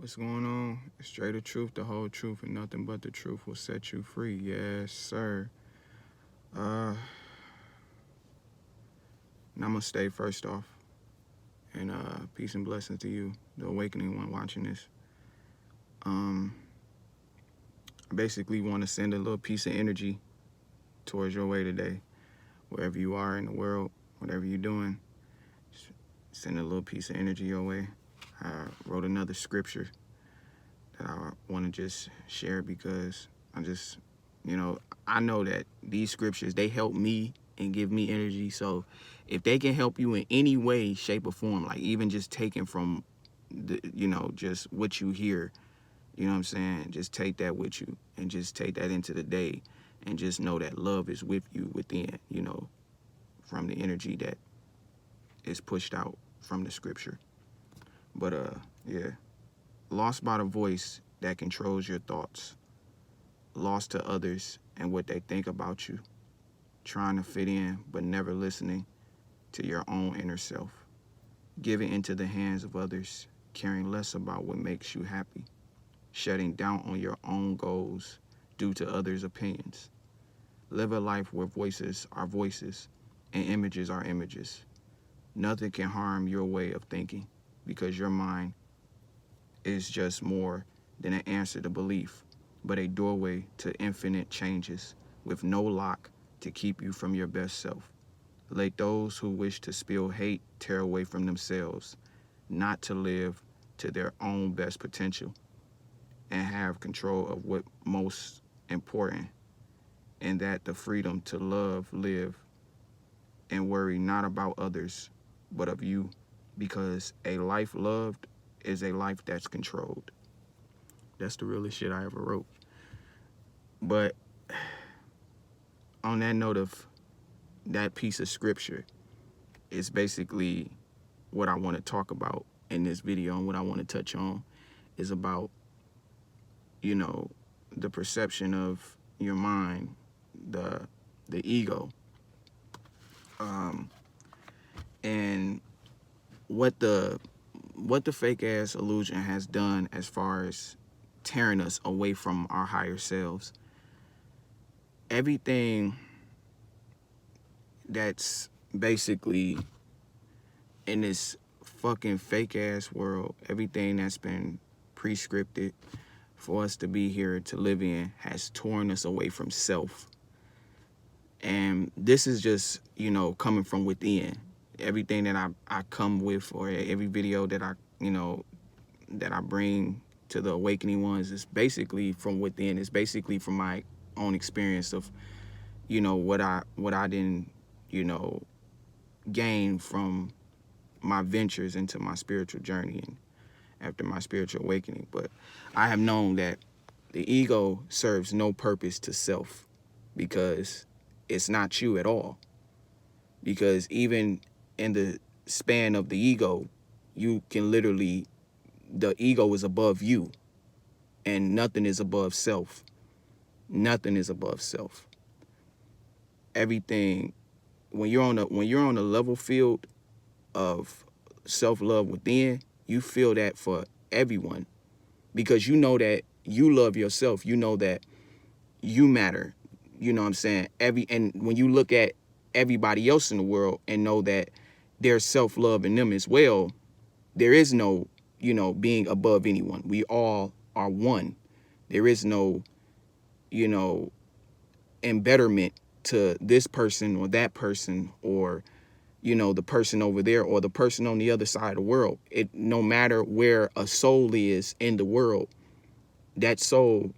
What's going on? Straight the truth, the whole truth, and nothing but the truth will set you free. Yes, sir. Uh, Namaste first off, and peace and blessings to you, the awakening one watching this. Um, I basically want to send a little piece of energy towards your way today, wherever you are in the world, whatever you're doing. Send a little piece of energy your way. I wrote another scripture that I want to just share because I just, I know that these scriptures, they help me and give me energy. So if they can help you in any way, shape, or form, like even just taking from just what you hear, you know what I'm saying? Just take that with you and just take that into the day and just know that love is with you within, from the energy that is pushed out from the scripture. But yeah. Lost by the voice that controls your thoughts. Lost to others and what they think about you. Trying to fit in but never listening to your own inner self. Giving into the hands of others, caring less about what makes you happy. Shutting down on your own goals due to others' opinions. Live a life where voices are voices and images are images. Nothing can harm your way of thinking because your mind is just more than an answer to belief, but a doorway to infinite changes with no lock to keep you from your best self. Let those who wish to spill hate tear away from themselves, not to live to their own best potential and have control of what most important, and that the freedom to love, live, and worry not about others, but of you, because a life loved is a life that's controlled. That's the realest shit I ever wrote. But on that note of that piece of scripture, it's basically what I want to talk about in this video, and what I want to touch on is about, the perception of your mind, the ego, and what the fake ass illusion has done as far as tearing us away from our higher selves. Everything that's basically in this fucking fake ass world, everything that's been prescripted for us to be here to live in has torn us away from self. And this is just, coming from within. Everything that I come with, or every video that I bring to the awakening ones, is basically from within. It's basically from my own experience of, what I didn't, gain from my ventures into my spiritual journey and after my spiritual awakening. But I have known that the ego serves no purpose to self because it's not you at all. Because even in the span of the ego, you can literally, the ego is above you, and nothing is above self. Nothing is above self. Everything, when you're on a level field of self-love within, you feel that for everyone, because you know that you love yourself. You know that you matter. You know what I'm saying? And when you look at everybody else in the world and know that there's self-love in them as well, there is no, being above anyone. We all are one. There is no, embetterment to this person or that person, or the person over there or the person on the other side of the world. It, no matter where a soul is in the world, that soul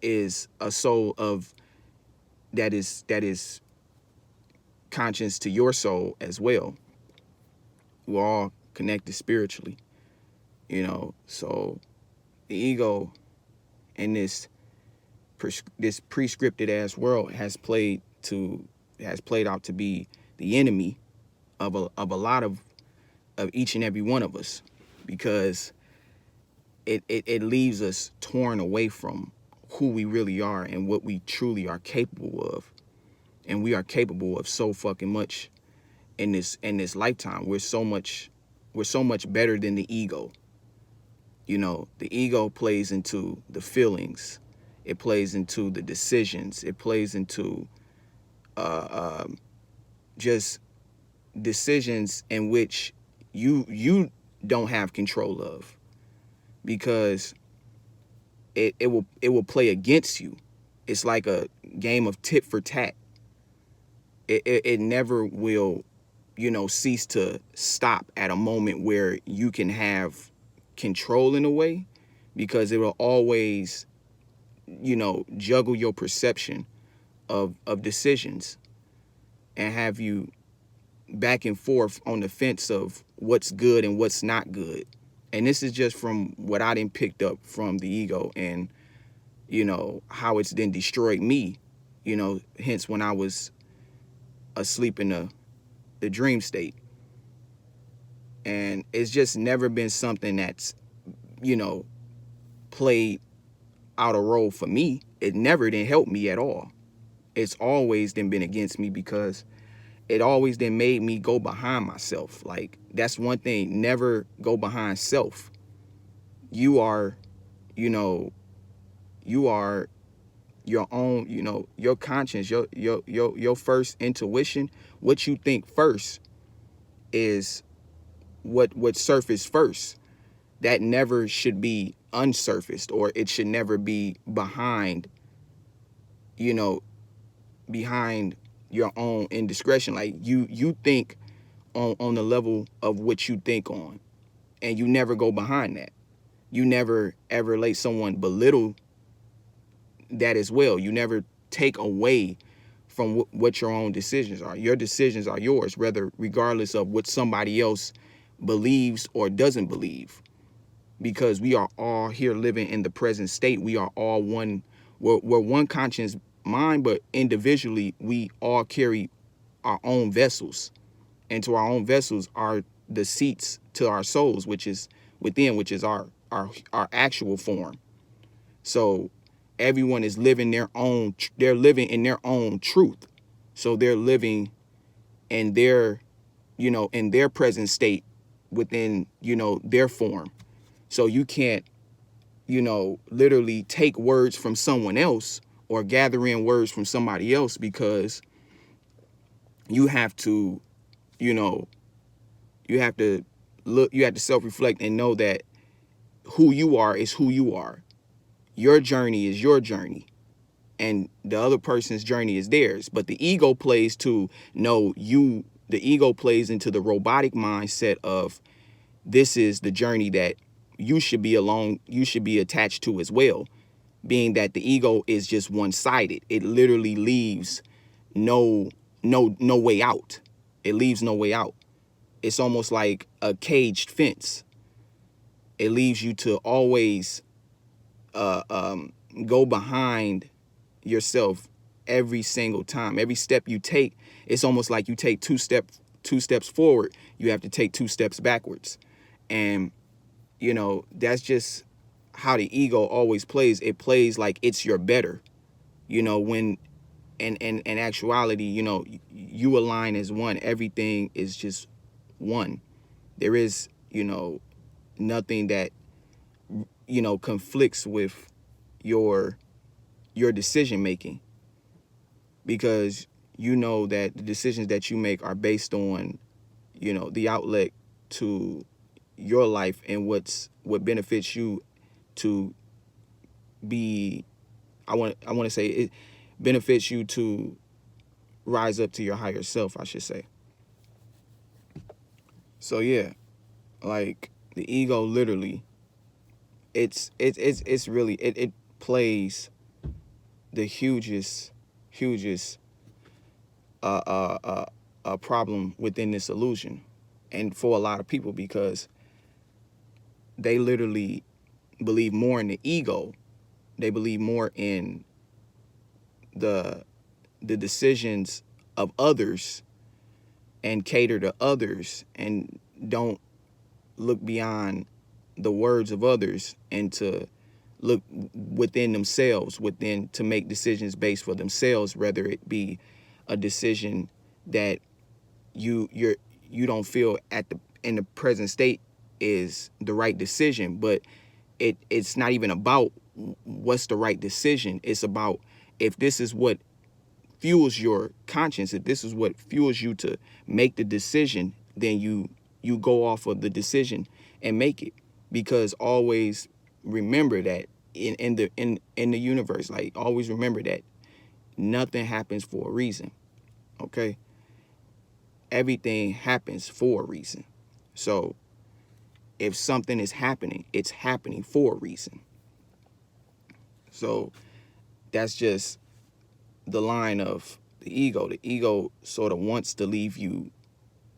is a soul of that is conscious to your soul as well. We're all connected spiritually, so the ego in this prescripted ass world has played out to be the enemy of a lot of each and every one of us, because it leaves us torn away from who we really are and what we truly are capable of. And we are capable of so fucking much in this lifetime. We're so much better than the ego. You know, the ego plays into the feelings, it plays into the decisions, it plays into uh, just decisions in which you don't have control of, because it will play against you. It's like a game of tit for tat. It never will, cease to stop at a moment where you can have control in a way, because it will always, juggle your perception of decisions and have you back and forth on the fence of what's good and what's not good. And this is just from what I didn't picked up from the ego, and how it's then destroyed me, hence when I was asleep in the dream state. And it's just never been something that's, you know, played out a role for me. It never didn't help me at all. It's always then been against me, because it always then made me go behind myself. Like, that's one thing, never go behind self. You are, you know, you are your own, your conscience, your first intuition. What you think first is what surfaced first. That never should be unsurfaced, or it should never be behind, you know, behind your own indiscretion. Like, you think on the level of what you think on, and you never go behind that. You never ever let someone belittle that as well. You never take away from what your own decisions are. Your decisions are yours, regardless of what somebody else believes or doesn't believe, because we are all here living in the present state. We are all one. We're one conscious mind, but individually we all carry our own vessels, and to our own vessels are the seats to our souls, which is within, which is our actual form. So everyone is living they're living in their own truth. So they're living in their, in their present state within, their form. So you can't, literally take words from someone else or gather in words from somebody else, because you have to, you know, you have to self-reflect and know that who you are is who you are. Your journey is your journey, and the other person's journey is theirs. But the ego plays to know you. The ego plays into the robotic mindset of, this is the journey that you should be along, you should be attached to as well, being that the ego is just one-sided. It literally leaves no way out. It leaves no way out. It's almost like a caged fence. It leaves you to always go behind yourself every single time. Every step you take, it's almost like you take two steps forward, you have to take 2 steps backwards. And that's just how the ego always plays. It plays like it's your better, when in actuality, you align as one. Everything is just one. There is, nothing that, conflicts with your decision making, because you know that the decisions that you make are based on, the outlet to your life and what benefits you to be, I want to say, it benefits you to rise up to your higher self, I should say. So yeah, like, the ego literally, it's really, it plays the hugest problem within this illusion, and for a lot of people, because they literally believe more in the ego. They believe more in the decisions of others, and cater to others, and don't look beyond the words of others, and to look within themselves, to make decisions based for themselves, whether it be a decision that you don't feel in the present state is the right decision, but it's not even about what's the right decision. It's about if this is what fuels your conscience, if this is what fuels you to make the decision, then you go off of the decision and make it. Because always remember that in the universe, like always remember that nothing happens for a reason. Okay? Everything happens for a reason. So if something is happening, it's happening for a reason. So that's just the line of the ego. The ego sort of wants to leave you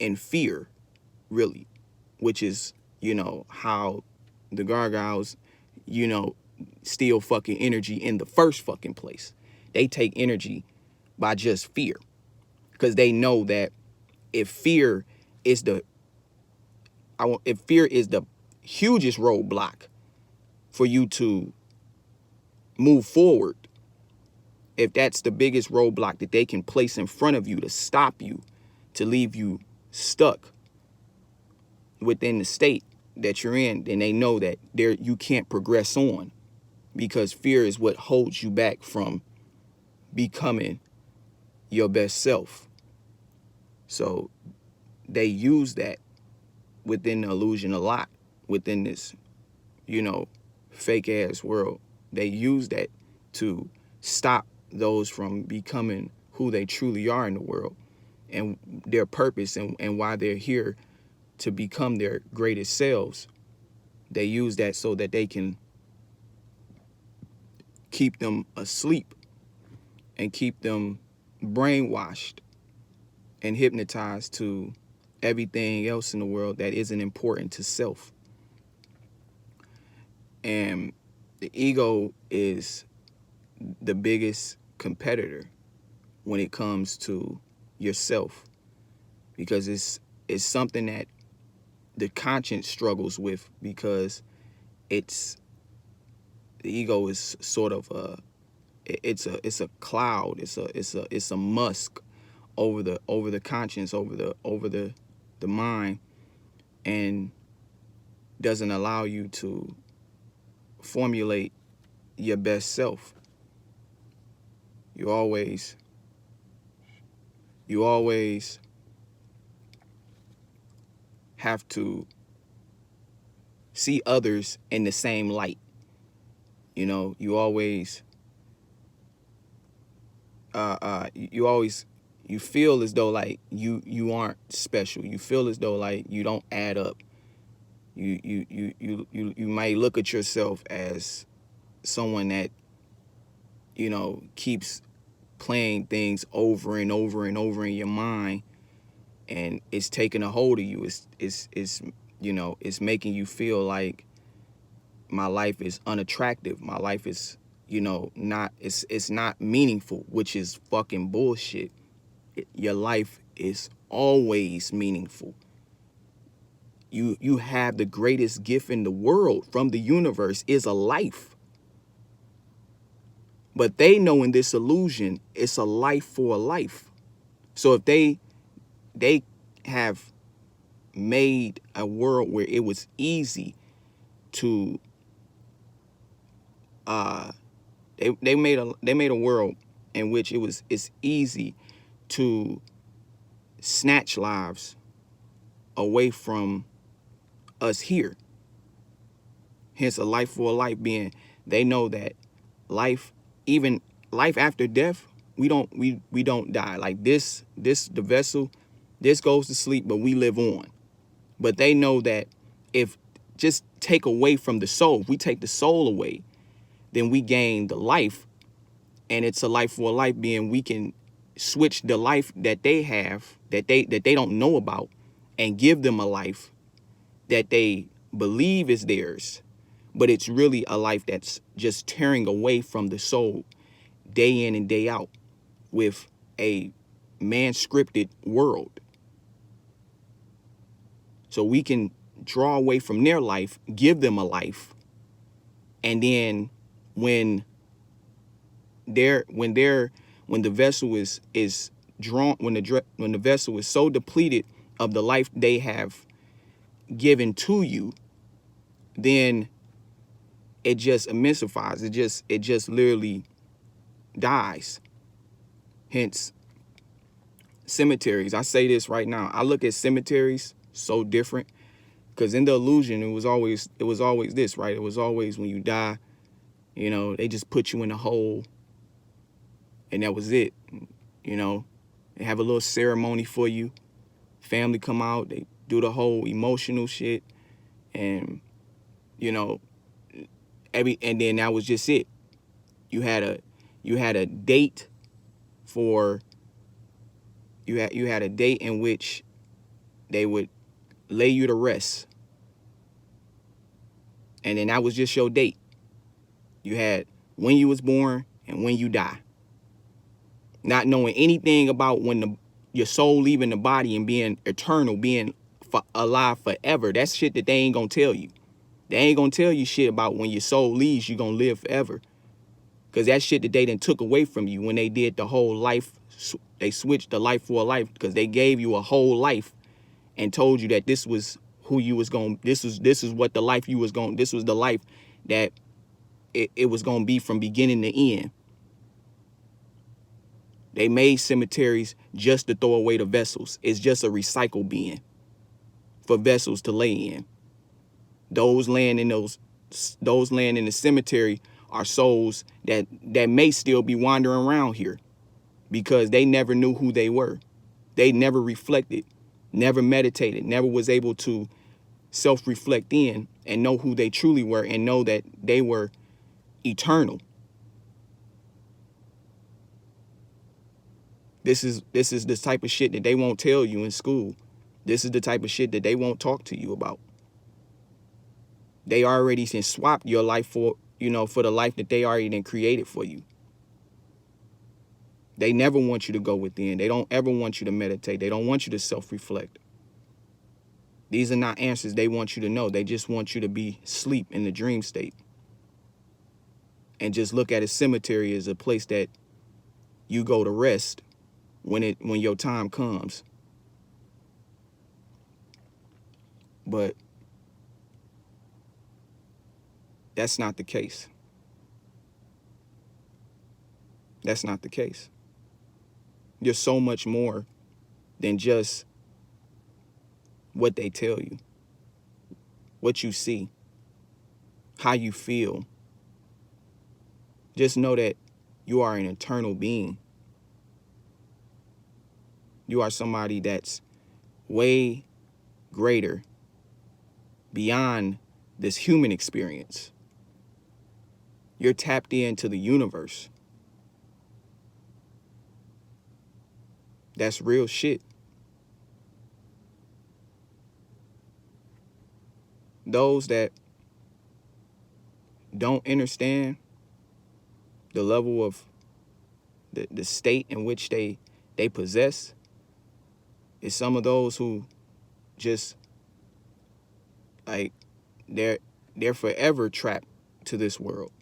in fear, really, which is, how the gargoyles, steal fucking energy in the first fucking place. They take energy by just fear, because they know that if fear is the hugest roadblock for you to move forward, if that's the biggest roadblock that they can place in front of you to stop you, to leave you stuck within the state that you're in, then they know that you can't progress on, because fear is what holds you back from becoming your best self. So they use that within the illusion a lot, within this, fake ass world. They use that to stop those from becoming who they truly are in the world, and their purpose, and why they're here to become their greatest selves. They use that so that they can keep them asleep and keep them brainwashed and hypnotized to everything else in the world that isn't important to self. And the ego is the biggest competitor when it comes to yourself, because it's something that the conscience struggles with, because the ego is sort of it's a cloud, it's a musk over the conscience, over the mind, and doesn't allow you to formulate your best self. You always have to see others in the same light. You always you feel as though like you aren't special. You feel as though like you don't add up. You might look at yourself as someone that keeps playing things over and over and over in your mind, and it's taking a hold of you. It's making you feel like my life is unattractive. My life is it's not meaningful, which is fucking bullshit. Your life is always meaningful. You have the greatest gift in the world from the universe, is a life. But they know in this illusion, it's a life for a life. So if they have made a world where it was easy to they made a world in which it's easy to snatch lives away from us here. Hence, a life for a life being, they know that life, even life after death, we don't die. Like the vessel, this goes to sleep, but we live on. But they know that if just take away from the soul, if we take the soul away, then we gain the life, and it's a life for a life being, we can switch the life that they have, that they don't know about, and give them a life that they believe is theirs, but it's really a life that's just tearing away from the soul day in and day out with a man-scripted world. So we can draw away from their life, give them a life, and then when the vessel is drawn, when the vessel is so depleted of the life they have given to you, then it just emulsifies. It just literally dies. Hence, cemeteries. I say this right now. I look at cemeteries so different because in the illusion, it was always this, right? It was always when you die, you know, they just put you in a hole, and that was it. You know, they have a little ceremony for you. Family come out, they do the whole emotional shit, and you know, and then that was just it. You had a date for you had a date in which they would lay you to rest, and then that was just your date. You had when you was born and when you die. Not knowing anything about when your soul leaving the body and being eternal, being alive forever. That's shit that they ain't gonna tell you. They ain't gonna tell you shit about when your soul leaves, you gonna live forever. Because that shit that they done took away from you when they did the whole life, they switched the life for a life because they gave you a whole life and told you that this was who you was going, this is what the life you was going, this was the life that it was gonna be from beginning to end. They made cemeteries just to throw away the vessels. It's just a recycle bin for vessels to lay in. Those laying in the cemetery are souls that may still be wandering around here because they never knew who they were. They never reflected, never meditated, never was able to self-reflect in and know who they truly were and know that they were eternal. This is the type of shit that they won't tell you in school. This is the type of shit that they won't talk to you about. They already swapped your life for the life that they already created for you. They never want you to go within. They don't ever want you to meditate. They don't want you to self-reflect. These are not answers they want you to know. They just want you to be asleep in the dream state. And just look at a cemetery as a place that you go to rest when your time comes. But that's not the case. That's not the case. You're so much more than just what they tell you, what you see, how you feel. Just know that you are an eternal being. You are somebody that's way greater beyond this human experience. You're tapped into the universe. That's real shit. Those that don't understand the level of the state in which they possess is some of those who just like they're forever trapped to this world.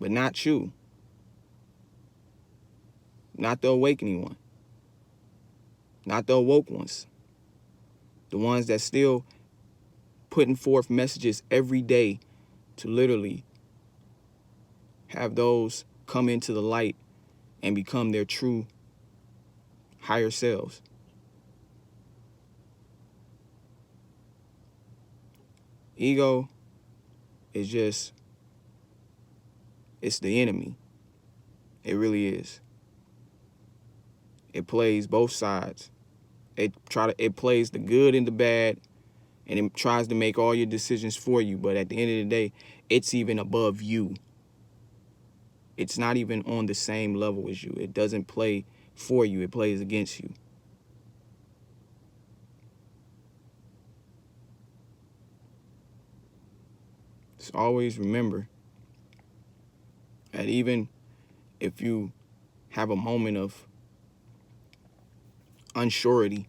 But not you. Not the awakening one. Not the awoke ones. The ones that still putting forth messages every day to literally have those come into the light and become their true higher selves. Ego is just, it's the enemy. It really is. It plays both sides. It plays the good and the bad, and it tries to make all your decisions for you. But at the end of the day, it's even above you. It's not even on the same level as you. It doesn't play for you. It plays against you. Just always remember that even if you have a moment of unsurety,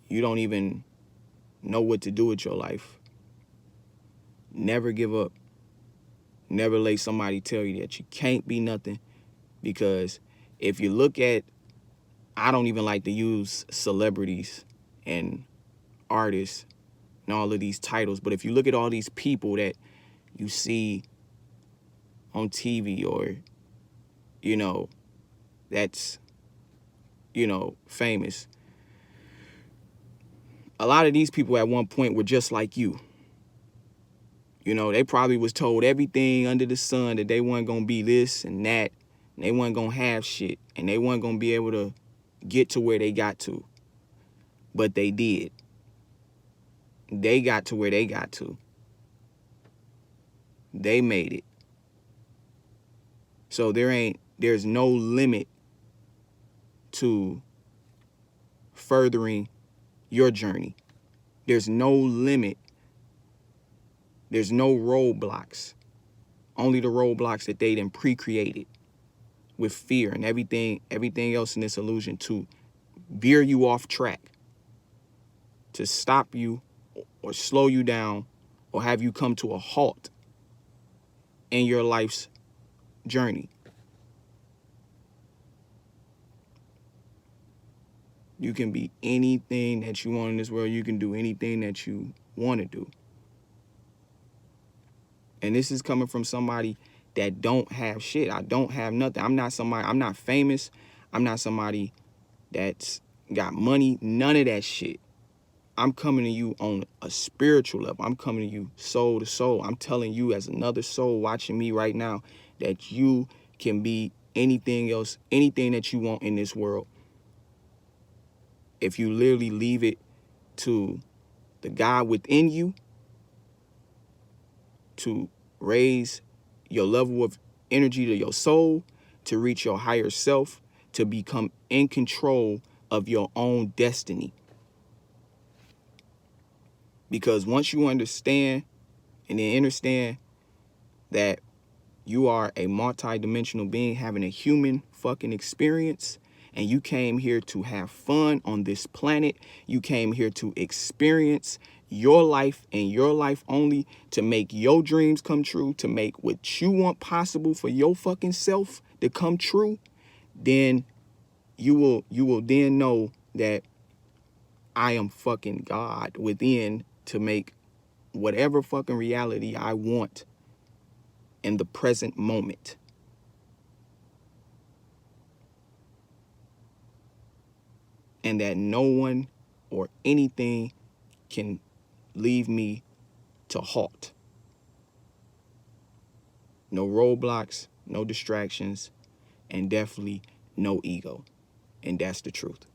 you don't even know what to do with your life, never give up. Never let somebody tell you that you can't be nothing, because if you look at, I don't even like to use celebrities and artists and all of these titles, but if you look at all these people that you see on TV or, that's, famous. A lot of these people at one point were just like you. They probably was told everything under the sun that they weren't going to be this and that, and they weren't going to have shit, and they weren't going to be able to get to where they got to. But they did. They got to where they got to. They made it. So there's no limit to furthering your journey. There's no limit. There's no roadblocks. Only the roadblocks that they then pre-created with fear and everything else in this illusion to veer you off track, to stop you or slow you down or have you come to a halt in your life's journey. You can be anything that you want in this world. You can do anything that you want to do. And this is coming from somebody that don't have shit. I don't have nothing. I'm not famous. I'm not somebody that's got money. None of that shit. I'm coming to you on a spiritual level. I'm coming to you soul to soul. I'm telling you as another soul watching me right now that you can be anything else, anything that you want in this world. If you literally leave it to the God within you to raise your level of energy to your soul, to reach your higher self, to become in control of your own destiny. Because once you understand and then understand that you are a multi-dimensional being having a human fucking experience, and you came here to have fun on this planet, you came here to experience your life and your life only, to make your dreams come true, to make what you want possible for your fucking self to come true, then you will then know that I am fucking God within to make whatever fucking reality I want in the present moment. And that no one or anything can leave me to halt. No roadblocks, no distractions, and definitely no ego. And that's the truth.